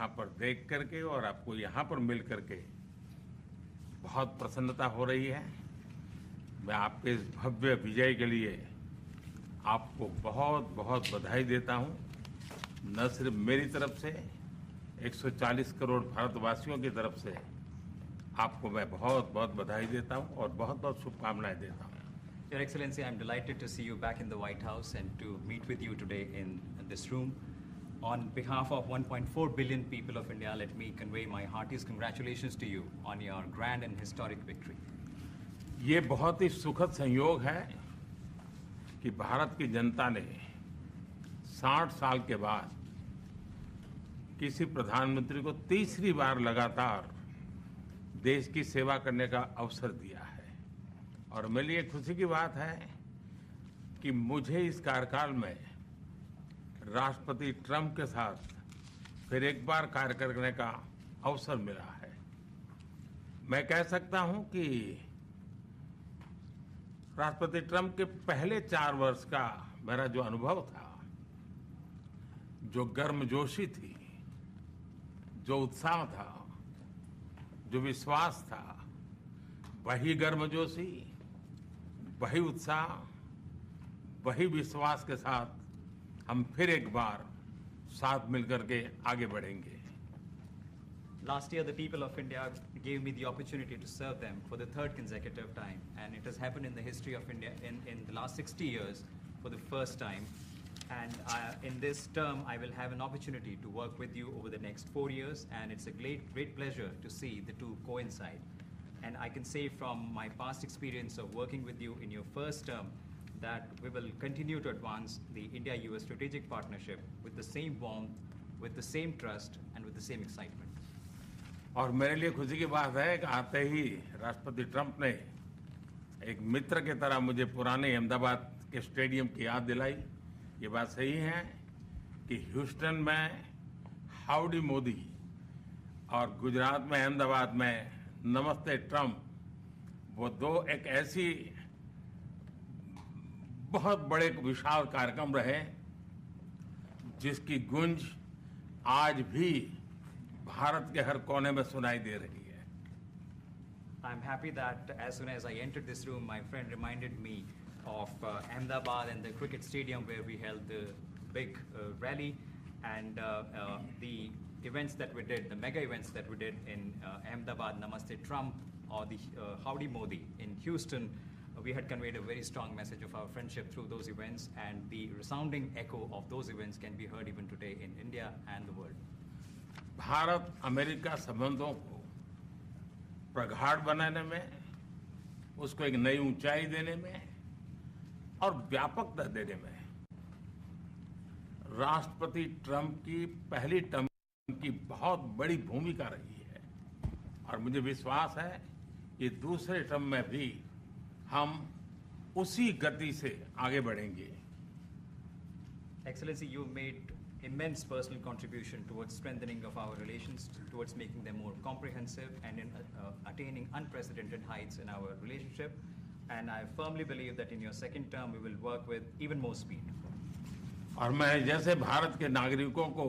यहाँ पर देख करके और आपको यहाँ पर मिल करके बहुत प्रसन्नता हो रही है। मैं आपके इस भव्य विजय के लिए आपको बहुत बहुत बधाई देता हूँ। न सिर्फ मेरी तरफ से, 140 करोड़ भारतवासियों की तरफ से आपको मैं बहुत बहुत बधाई देता हूँ और बहुत बहुत शुभकामनाएं देता हूँ। Your Excellency, I'm delighted to see you back in the White House and to meet with you today in this room. On behalf of 1.4 billion people of India, let me convey my heartiest congratulations to you on your grand and historic victory. ये बहुत ही सुखद संयोग है कि भारत की जनता ने 60 साल के बाद किसी प्रधानमंत्री को तीसरी बार लगातार देश की सेवा करने का अवसर दिया है। और मेरे लिए खुशी की बात है कि मुझे इस कार्यकाल में राष्ट्रपति ट्रंप के साथ फिर एक बार कार्य करने का अवसर मिला है। मैं कह सकता हूं कि राष्ट्रपति ट्रंप के पहले 4 वर्ष का मेरा जो अनुभव था, जो गर्मजोशी थी, जो उत्साह था, जो विश्वास था, वही गर्मजोशी, वही उत्साह, वही विश्वास के साथ हम फिर एक बार साथ मिलकर के आगे बढ़ेंगे। Last year, the people of India gave me the opportunity to serve them for the 3rd consecutive time, and it has happened in the history of India in the last 60 years for the first time. And in this term, I will have an opportunity to work with you over the next 4 years, and it's a great pleasure to see the two coincide. And I can say from my past experience of working with you in your first term that we will continue to advance the India-US strategic partnership with the same warmth, with the same trust, and with the same excitement. और मेरे लिए खुशी की बात है कि आते ही राष्ट्रपति ट्रंप ने एक मित्र की तरह मुझे पुराने अहमदाबाद के स्टेडियम की याद दिलाई। ये बात सही है कि ह्यूस्टन में हाउडी मोदी और गुजरात में अहमदाबाद में नमस्ते ट्रंप, वो दो एक ऐसी बहुत बड़े विशाल कार्यक्रम रहे जिसकी गूंज आज भी भारत के हर कोने में सुनाई दे रही है। I'm happy that as soon as I entered this room, my friend reminded me of Ahmedabad and the cricket stadium where we held the big rally, and the events that we did, the mega events that we did in Ahmedabad, Namaste Trump, or the Howdy Modi in Houston. We had conveyed a very strong message of our friendship through those events, and the resounding echo of those events can be heard even today in India and the world. Bharat America संबंधों को प्रगाढ़ बनाने में, उसको एक नई ऊंचाई देने में और व्यापकता देने में राष्ट्रपति ट्रंप की पहली टर्म की बहुत बड़ी भूमिका रही है। और मुझे विश्वास है कि दूसरे टर्म में भी हम उसी गति से आगे बढ़ेंगे। Excellency, you made immense personal contribution towards strengthening of our relations, towards making them more comprehensive, and in attaining unprecedented heights in our relationship. And I firmly believe that in your second term, we will work with even more speed. और मैं जैसे भारत के नागरिकों को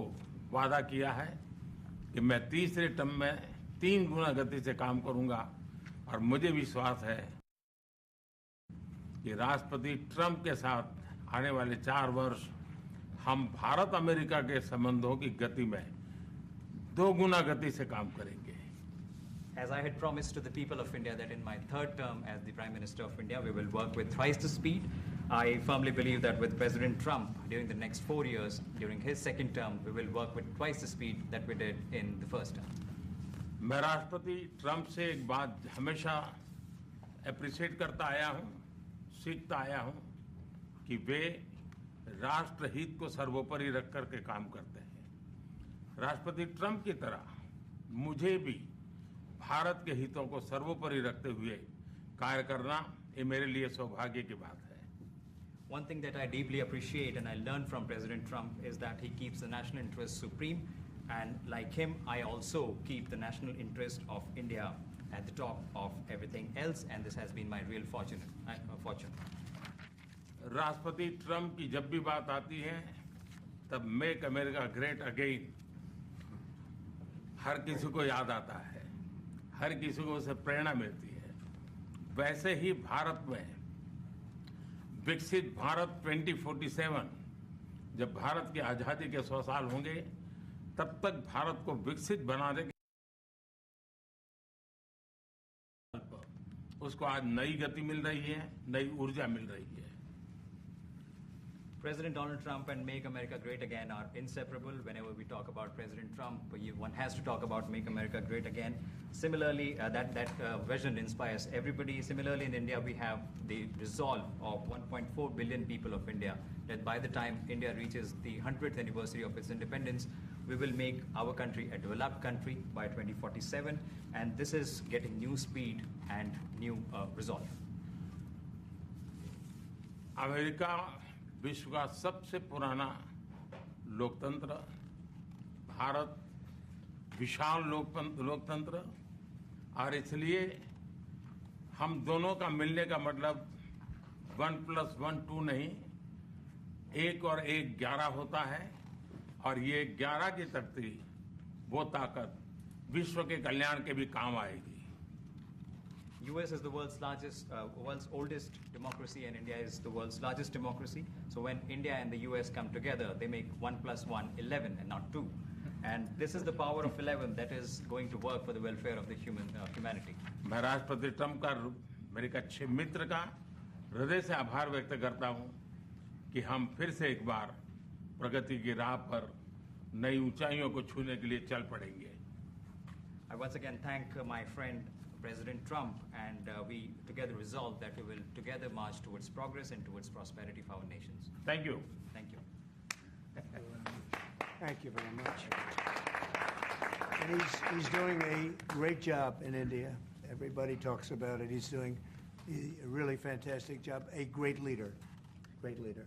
वादा किया है कि मैं तीसरे टर्म में 3 गुना गति से काम करूंगा, और मुझे विश्वास है कि राष्ट्रपति ट्रंप के साथ आने वाले 4 वर्ष हम भारत अमेरिका के संबंधों की गति में 2 गुना गति से काम करेंगे। As I had promised to the people of India that in my 3rd term as the Prime Minister of India, we will work with thrice the speed. I firmly believe that with President Trump, during the next 4 years, during his second term, we will work with twice the speed that we did in the first term. मैं राष्ट्रपति Trump से एक बात हमेशा appreciate करता आया हूं, सीखता आया हूं कि वे राष्ट्रहित को सर्वोपरि रख करके काम करते हैं। राष्ट्रपति ट्रंप की तरह मुझे भी भारत के हितों को सर्वोपरि रखते हुए कार्य करना, ये मेरे लिए सौभाग्य की बात है। One thing that I deeply appreciate and I learned from President Trump is that he keeps the national interest supreme, and like him, I also keep the national interest of India at the top of everything else, and this has been my real fortune. राष्ट्रपति Trump की जब भी बात आती है तब make America great again हर किसी को याद आता है, हर किसी को उससे प्रेरणा मिलती है। वैसे ही भारत में विकसित भारत 2047, जब भारत की आजादी के 100 साल होंगे, तब तक भारत को विकसित बनाने के उसको आज नई गति मिल रही है, नई ऊर्जा मिल रही है। President Donald Trump and Make America Great Again are inseparable. Whenever we talk about President Trump, one has to talk about Make America Great Again. Similarly, that vision inspires everybody. Similarly, in India, we have the resolve of 1.4 billion people of India that by the time India reaches the 100th anniversary of its independence, we will make our country a developed country by 2047. And this is getting new speed and new resolve. America विश्व का सबसे पुराना लोकतंत्र, भारत विशाल लोकतंत्र, और इसलिए हम दोनों का मिलने का मतलब 1+1 2 नहीं, 1 और 1 11 होता है। और ये 11 की तरती वो ताकत विश्व के कल्याण के भी काम आएगी। US is the world's oldest democracy, and India is the world's largest democracy. So when India and the US come together, they make 1+1 11 and not 2. And this is the power of 11 that is going to work for the welfare of the humanity. मैं राष्ट्रपति Trump का, मेरे एक अच्छे मित्र का हृदय से आभार व्यक्त करता हूं कि हम फिर से एक बार प्रगति की राह पर नई ऊंचाइयों को छूने के लिए चल पड़ेंगे। I once again thank my friend President Trump, and we together resolve that we will together march towards progress and towards prosperity for our nations. Thank you. Thank you. Thank you very much. And he's doing a great job in India. Everybody talks about it. He's doing a really fantastic job. A great leader. Great leader.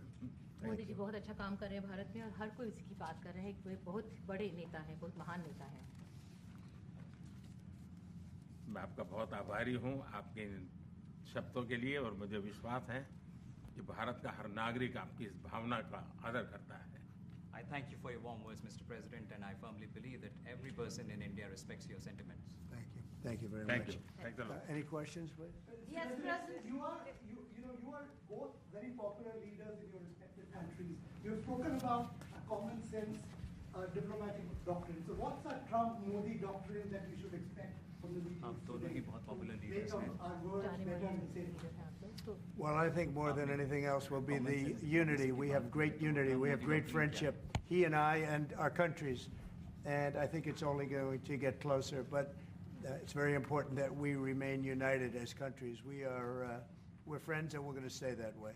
Modi ji बहुत अच्छा काम कर रहे हैं भारत में, और हर कोई इसकी बात कर रहे हैं। वे बहुत बड़े नेता हैं, बहुत महान नेता हैं। मैं आपका बहुत आभारी हूं आपके इन शब्दों के लिए, और मुझे विश्वास है कि भारत का हर नागरिक आपकी इस भावना का आदर करता है। I thank you for your warm words, Mr. President, and I firmly believe that every person in India respects your sentiments. Thank you. Thank you very Thank much. you. Thanks a lot. Any questions, please? Yes, President. You are both very popular leaders in your respective countries. You have spoken about a common sense diplomatic doctrine. So what's a Trump-Modi doctrine that we should expect from the meetings आप दोनों ही बहुत popular today? leaders Make हैं। our words जाने better वाले and safer. Leader हैं आप लोग। तो Well, I think more than anything else will be the unity. We have great unity. We have great friendship, he and I and our countries. And I think it's only going to get closer. But it's very important that we remain united as countries. We're friends, and we're going to stay that way.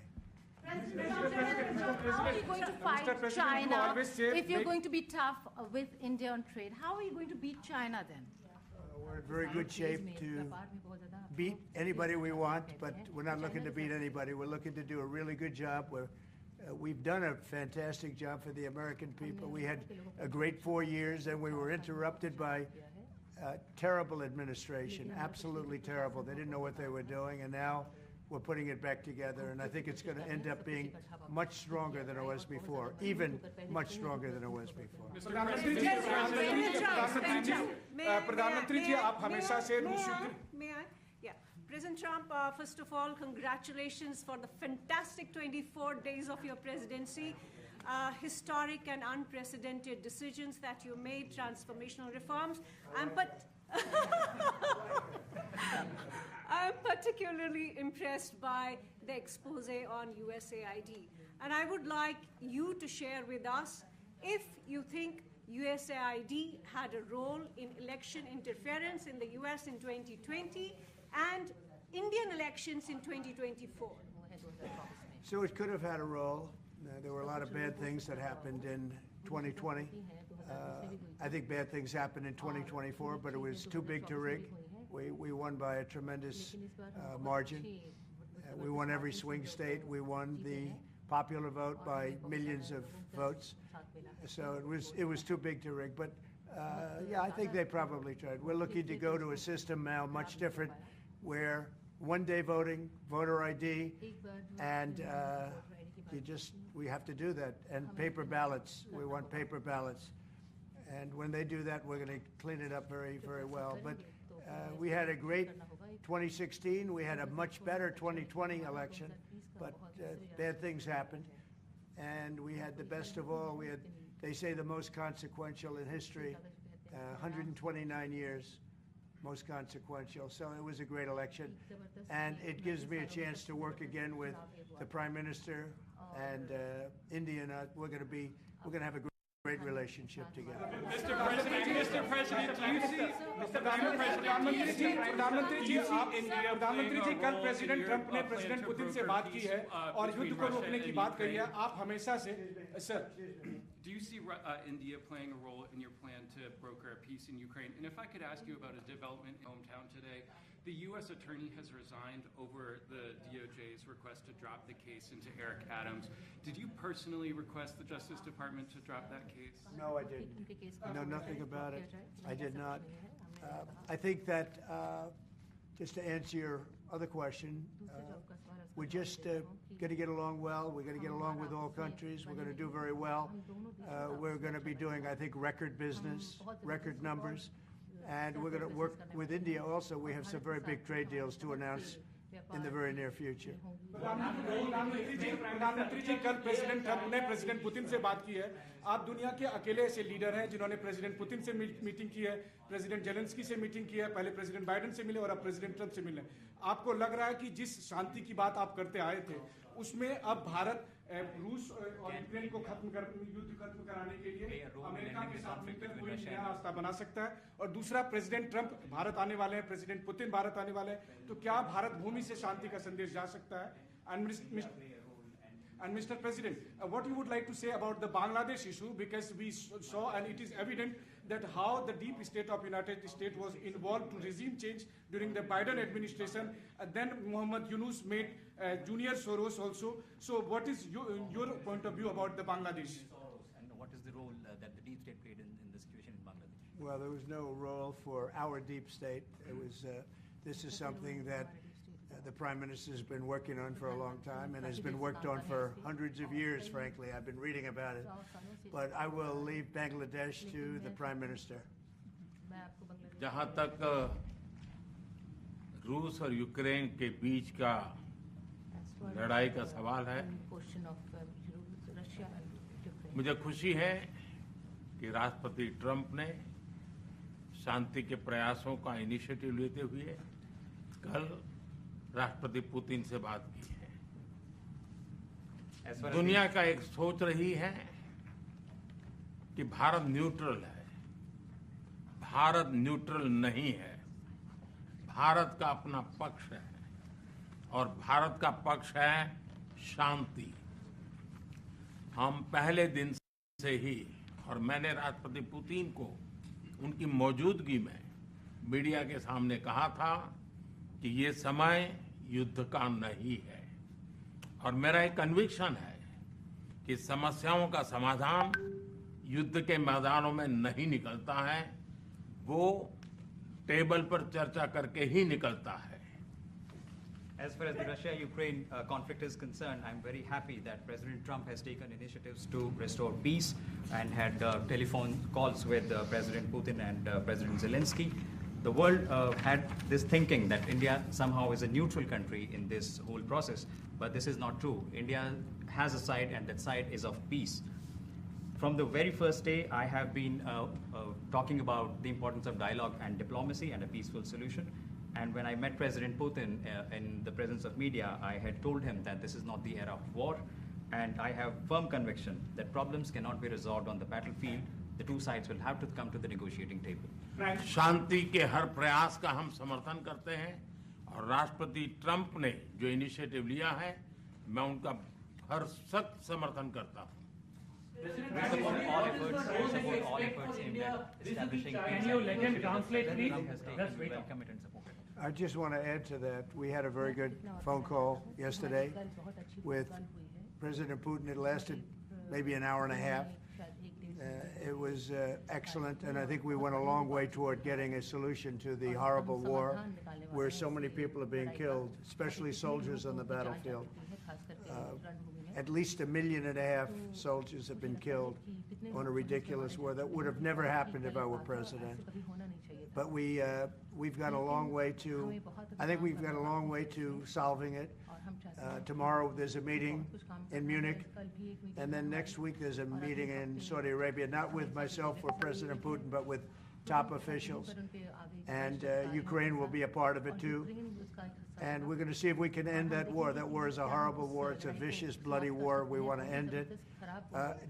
how are you going to fight President, China you always say if you're make- going to be tough with India on trade? How are you going to beat China then? We're in very good shape to beat anybody we want, but we're not looking to beat anybody. We're looking to do a really good job. We've done a fantastic job for the American people. We had a great 4 years, and we were interrupted by terrible administration, absolutely terrible. They didn't know what they were doing, and now we're putting it back together, and I think it's going to end up being much stronger than it was before, even much stronger than it was before. प्रधानमंत्री जी आप हमेशा से May I? Yeah. President Trump, first of all, congratulations for the fantastic 24 days of your presidency. Historic and unprecedented decisions that you made, transformational reforms. I'm particularly impressed by the expose on USAID. And I would like you to share with us if you think USAID had a role in election interference in the US in 2020 and Indian elections in 2024. So it could have had a role. There were a lot of bad things that happened in 2020. I think bad things happened in 2024, but it was too big to rig. We won by a tremendous margin. We won every swing state. We won the popular vote by millions of votes. So it was too big to rig. But yeah, I think they probably tried. We're looking to go to a system now much different, where one-day voting, voter ID, and we have to do that. And paper ballots. We want paper ballots. And when they do that, we're going to clean it up very, very well. But we had a great 2016. We had a much better 2020 election, but bad things happened. And we had the best of all. We had, they say, the most consequential in history, 129 years, most consequential. So it was a great election. And it gives me a chance to work again with the Prime Minister and India. And we're going to have a great relationship together. Mr. President, do you see प्रधानमंत्री जी कल president Trump ने president Putin से बात की है और युद्ध को रोकने की बात कही है आप हमेशा से sir Do you see India playing a role in your plan to broker a peace in Ukraine? And if I could ask you about a development in hometown today, the U.S. attorney has resigned over the DOJ's request to drop the case into Eric Adams. Did you personally request the Justice Department to drop that case? No, I didn't. I know nothing about it. I did not. I think that, just to answer your other question, we're just going to get along well. We're going to get along with all countries. We're going to do very well. We're going to be doing, I think, record business, record numbers. And we're going to work with India also. We have some very big trade deals to announce in the very near future. प्रधानमंत्री जी कल president Trump ने president Putin से बात की है आप दुनिया के अकेले ऐसे लीडर हैं जिन्होंने प्रेसिडेंट पुतिन से मीटिंग की है प्रेसिडेंट जेलेंस्की से मीटिंग की है पहले प्रेसिडेंट बाइडेन से मिले और अब प्रेसिडेंट ट्रंप से मिले आपको लग रहा है कि जिस शांति की बात आप करते आए थे उसमें अब भारत रूस और यूक्रेन को युद्ध खत्म कराने के लिए अमेरिका के साथ मिलकर कोई नया रास्ता बना सकता है और दूसरा प्रेसिडेंट ट्रंप भारत आने वाले हैं प्रेसिडेंट पुतिन भारत आने वाले हैं तो क्या भारत भूमि से शांति का संदेश जा सकता है And Mr. President, what you would like to say about the Bangladesh issue, because we saw and it is evident that how the deep state of United States was involved to regime change during the Biden administration. Then Muhammad Yunus made Junior Soros also. So what is your point of view about the Bangladesh? And what is the role that the deep state played in the situation in Bangladesh? Well, there was no role for our deep state. It was, this is something that the Prime Minister has been working on for a long time and has been worked on for hundreds of years, frankly. I've been reading about it. But I will leave Bangladesh to the Prime Minister. जहाँ तक रूस और Ukraine के बीच का लड़ाई का सवाल है मुझे खुशी है कि राष्ट्रपति ट्रंप ने शांति के प्रयासों का इनिशिएटिव लेते हुए कल राष्ट्रपति पुतिन से बात की है दुनिया का एक सोच रही है कि भारत न्यूट्रल है भारत न्यूट्रल नहीं है भारत का अपना पक्ष है और भारत का पक्ष है शांति हम पहले दिन से ही और मैंने राष्ट्रपति पुतिन को उनकी मौजूदगी में मीडिया के सामने कहा था कि ये समय युद्ध का नहीं है और मेरा एक कन्विक्शन है कि समस्याओं का समाधान युद्ध के मैदानों में नहीं निकलता है वो टेबल पर चर्चा करके ही निकलता है As far as the Russia-Ukraine conflict is concerned, I'm very happy that President Trump has taken initiatives to restore peace and had telephone calls with President Putin and President Zelensky. The world had this thinking that India somehow is a neutral country in this whole process, but this is not true. India has a side, and that side is of peace. From the very first day, I have been talking about the importance of dialogue and diplomacy and a peaceful solution. And when I met President Putin in the presence of media, I had told him that this is not the era of war, and I have firm conviction that problems cannot be resolved on the battlefield. The two sides will have to come to the negotiating table. शांति के हर प्रयास का हम समर्थन करते हैं और राष्ट्रपति Trump ने जो इनिशिएटिव लिया है मैं उनका हर सख्त समर्थन करता हूं We support all efforts aimed at establishing peace. Can you let him translate, please? Let's welcome it and support it. I just want to add to that. We had a very good phone call yesterday with President Putin. It lasted maybe an hour and a half. It was excellent, and I think we went a long way toward getting a solution to the horrible war where so many people are being killed, especially soldiers on the battlefield. at least 1.5 million soldiers have been killed on a ridiculous war that would have never happened if I were president. But we've got a long way to, I think we've got a long way to solving it. Tomorrow there's a meeting in Munich, and then next week there's a meeting in Saudi Arabia, not with myself or President Putin, but with top officials. And Ukraine will be a part of it too. And we're going to see if we can end that war. That war is a horrible war. It's a vicious, bloody war. We want to end it.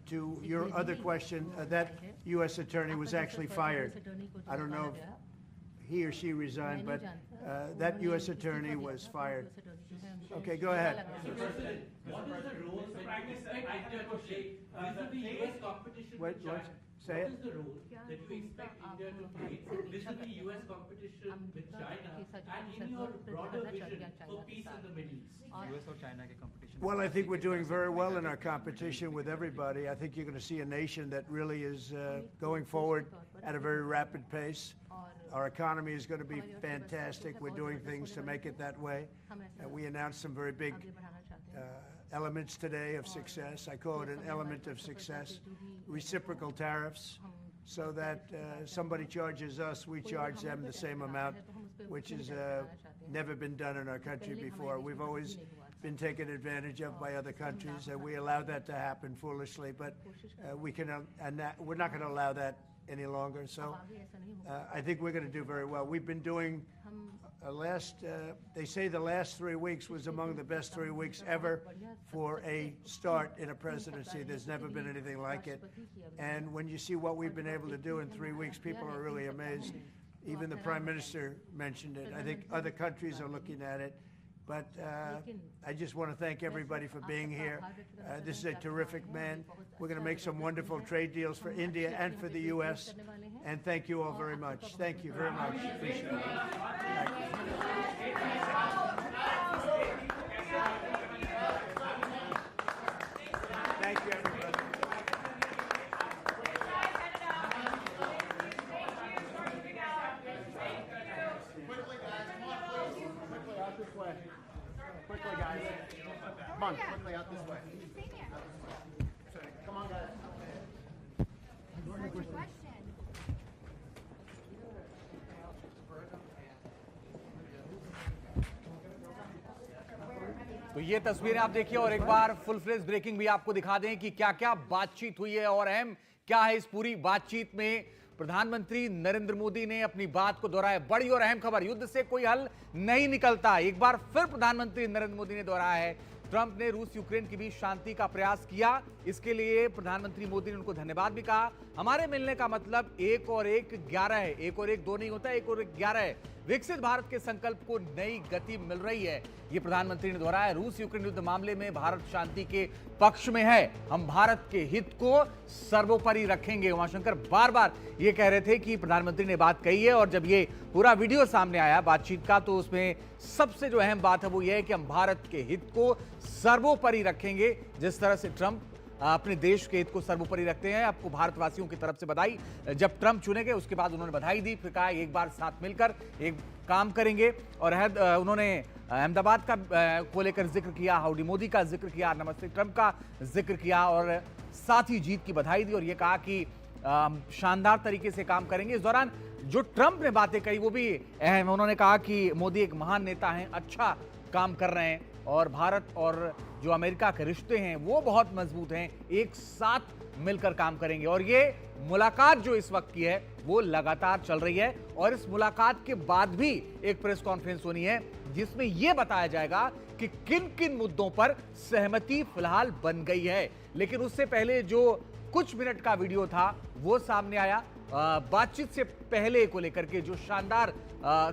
To your other question, that U.S. attorney was actually fired. I don't know if he or she resigned, but that U.S. attorney was fired. Okay, go ahead. What is the role, Prime Minister, I have a question. Vis-a-vis US competition Wait, with China, say it. what is the role that you expect India to play vis-a-vis US competition with China and in your broader vision for peace in the Middle East? US और China के competition. Well, I think we're doing very well in our competition with everybody. I think you're going to see a nation that really is going forward at a very rapid pace. Our economy is going to be fantastic. We're doing things to make it that way. We announced some very big elements today of success. I call it an element of success. Reciprocal tariffs, so that somebody charges us, we charge them the same amount, which has never been done in our country before. We've always been taken advantage of by other countries, and we allowed that to happen foolishly, but we're not going to allow that any longer. So I think we're going to do very well. We've been doing they say the last 3 weeks was among the best 3 weeks ever for a start in a presidency. There's never been anything like it. And when you see what we've been able to do in 3 weeks, people are really amazed. Even the Prime Minister mentioned it. I think other countries are looking at it. But I just want to thank everybody for being here. This is a terrific man. We're going to make some wonderful trade deals for India and for the U.S. And thank you all very much. Thank you very much. Appreciate it. Thank you, everybody. Quickly, guys. Come on, quickly out this way. Come on, guys. तो ये तस्वीरें आप देखिए और एक बार full fledge breaking भी आपको दिखा दें कि क्या क्या बातचीत हुई है और अहम क्या है इस पूरी बातचीत में। प्रधानमंत्री नरेंद्र मोदी ने अपनी बात को दोहराया। बड़ी और अहम खबर, युद्ध से कोई हल नहीं निकलता। एक बार फिर प्रधानमंत्री नरेंद्र मोदी ने दोहराया है। ट्रंप ने रूस यूक्रेन के बीच शांति का प्रयास किया, इसके लिए प्रधानमंत्री मोदी ने उनको धन्यवाद भी कहा। हमारे मिलने का मतलब 1 और 1 11 है। 1 और 1 2 नहीं होता, 1 और 1 11 है। विकसित भारत के संकल्प को नई गति मिल रही है, ये प्रधानमंत्री ने दोहराया। रूस यूक्रेन युद्ध मामले में भारत शांति के पक्ष में है। हम भारत के हित को सर्वोपरि रखेंगे। उमाशंकर बार बार ये कह रहे थे कि प्रधानमंत्री ने बात कही है और जब ये पूरा वीडियो सामने आया बातचीत का तो उसमें सबसे जो अहम बात है वो ये है कि हम भारत के हित को सर्वोपरि रखेंगे। जिस तरह से ट्रंप अपने देश के हित को सर्वोपरि रखते हैं। आपको भारतवासियों की तरफ से बधाई। जब ट्रंप चुने गए उसके बाद उन्होंने बधाई दी, फिर कहा एक बार साथ मिलकर एक काम करेंगे। और उन्होंने अहमदाबाद को लेकर जिक्र किया, हाउडी मोदी का जिक्र किया, नमस्ते ट्रंप का जिक्र किया और साथ ही जीत की बधाई दी और ये कहा कि शानदार तरीके से काम करेंगे। इस दौरान जो ट्रंप ने बातें कही वो भी अहम। उन्होंने कहा कि मोदी एक महान नेता हैं, अच्छा काम कर रहे हैं और भारत और जो अमेरिका के रिश्ते हैं वो बहुत मजबूत हैं, एक साथ मिलकर काम करेंगे। और ये मुलाकात जो इस वक्त की है वो लगातार चल रही है और इस मुलाकात के बाद भी एक प्रेस कॉन्फ्रेंस होनी है जिसमें यह बताया जाएगा कि किन किन मुद्दों पर सहमति फिलहाल बन गई है। लेकिन उससे पहले जो कुछ मिनट का वीडियो था वो सामने आया बातचीत से पहले को लेकर के, जो शानदार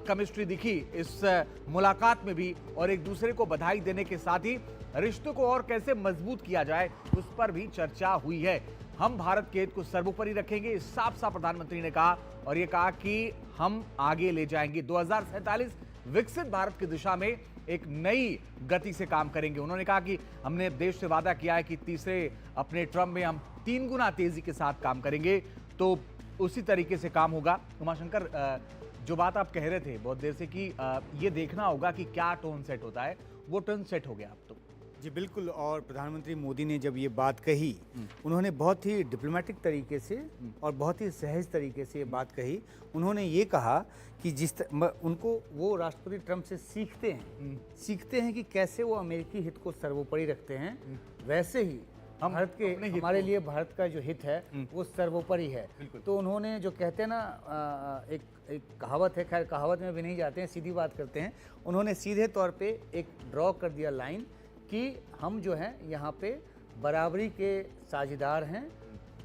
केमिस्ट्री दिखी इस मुलाकात में भी और एक दूसरे को बधाई देने के साथ ही रिश्तों को और कैसे मजबूत किया जाए उस पर भी चर्चा हुई है। हम भारत के हित को सर्वोपरि रखेंगे, साफ साफ प्रधानमंत्री ने कहा और यह कहा कि हम आगे ले जाएंगे 2047 विकसित भारत की दिशा में एक नई गति से काम करेंगे। उन्होंने कहा कि हमने देश से वादा किया है कि तीसरे अपने टर्म में हम 3 गुना तेजी के साथ काम करेंगे, तो उसी तरीके से काम होगा। उमाशंकर, जो बात आप कह रहे थे बहुत देर से कि ये देखना होगा कि क्या टोन सेट होता है, वो टोन सेट हो गया अब तो। जी बिल्कुल। और प्रधानमंत्री मोदी ने जब ये बात कही, उन्होंने बहुत ही डिप्लोमेटिक तरीके से और बहुत ही सहज तरीके से ये बात कही। उन्होंने ये कहा कि उनको वो राष्ट्रपति ट्रंप से सीखते हैं कि कैसे वो अमेरिकी हित को सर्वोपरि रखते हैं, वैसे ही हमारे लिए भारत का जो हित है वो सर्वोपरि है। तो उन्होंने जो कहते हैं ना, एक कहावत है, खैर कहावत में भी नहीं जाते हैं, सीधी बात करते हैं। उन्होंने सीधे तौर पे एक ड्रॉ कर दिया लाइन कि हम जो हैं यहाँ पे बराबरी के साझेदार हैं,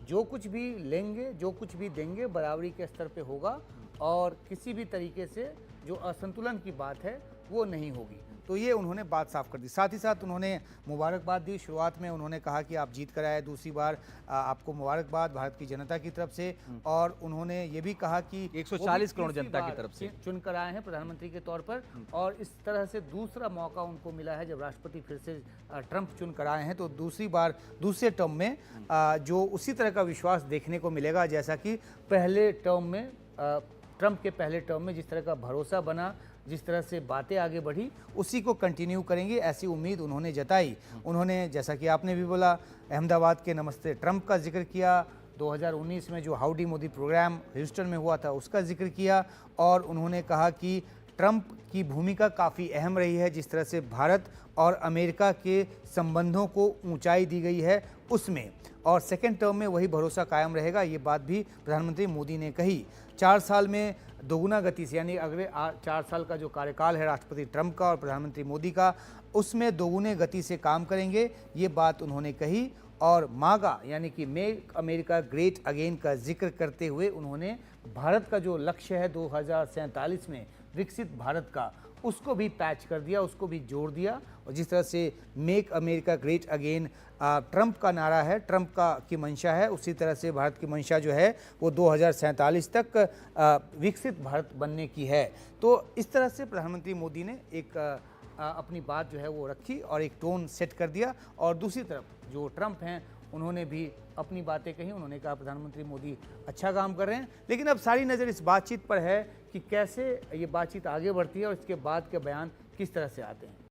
जो कुछ भी लेंगे जो कुछ भी देंगे बराबरी के स्तर पे होगा और किसी भी तरीके से जो असंतुलन की बात है वो नहीं होगी। तो ये उन्होंने बात साफ कर दी। साथ ही साथ उन्होंने मुबारकबाद दी। शुरुआत में उन्होंने कहा कि आप जीत कर आए, दूसरी बार आपको मुबारकबाद भारत की जनता की तरफ से। और उन्होंने ये भी कहा कि 140 करोड़ जनता की तरफ से चुन कर आए हैं प्रधानमंत्री के तौर पर, और इस तरह से दूसरा मौका उनको मिला है जब राष्ट्रपति फिर से ट्रंप चुन कर आए हैं, तो दूसरी बार दूसरे टर्म में जो उसी तरह का विश्वास देखने को मिलेगा जैसा कि पहले टर्म में ट्रंप के पहले टर्म में जिस तरह का भरोसा बना, जिस तरह से बातें आगे बढ़ी, उसी को कंटिन्यू करेंगे, ऐसी उम्मीद उन्होंने जताई। उन्होंने, जैसा कि आपने भी बोला, अहमदाबाद के नमस्ते ट्रंप का जिक्र किया, 2019 में जो हाउडी मोदी प्रोग्राम ह्यूस्टन में हुआ था उसका जिक्र किया, और उन्होंने कहा कि ट्रंप की भूमिका काफ़ी अहम रही है, जिस तरह से भारत और अमेरिका के संबंधों को ऊंचाई दी गई है उसमें, और सेकेंड टर्म में वही भरोसा कायम रहेगा। ये बात भी प्रधानमंत्री मोदी ने कही। 4 साल में दोगुना गति से, यानी अगले 4 साल का जो कार्यकाल है राष्ट्रपति ट्रंप का और प्रधानमंत्री मोदी का, उसमें दोगुने गति से काम करेंगे, ये बात उन्होंने कही। और मागा यानी कि मेक अमेरिका ग्रेट अगेन का जिक्र करते हुए उन्होंने भारत का जो लक्ष्य है 2047 में विकसित भारत का, उसको भी पैच कर दिया, उसको भी जोड़ दिया। और जिस तरह से make America great again Trump का नारा है, ट्रंप का की मंशा है, उसी तरह से भारत की मंशा जो है वो 2047 तक विकसित भारत बनने की है। तो इस तरह से प्रधानमंत्री मोदी ने एक अपनी बात जो है वो रखी और एक टोन सेट कर दिया। और दूसरी तरफ जो ट्रंप हैं उन्होंने भी अपनी बातें कही। उन्होंने कहा प्रधानमंत्री मोदी अच्छा काम कर रहे हैं, लेकिन अब सारी नज़र इस बातचीत पर है कि कैसे ये बातचीत आगे बढ़ती है और इसके बाद के बयान किस तरह से आते हैं।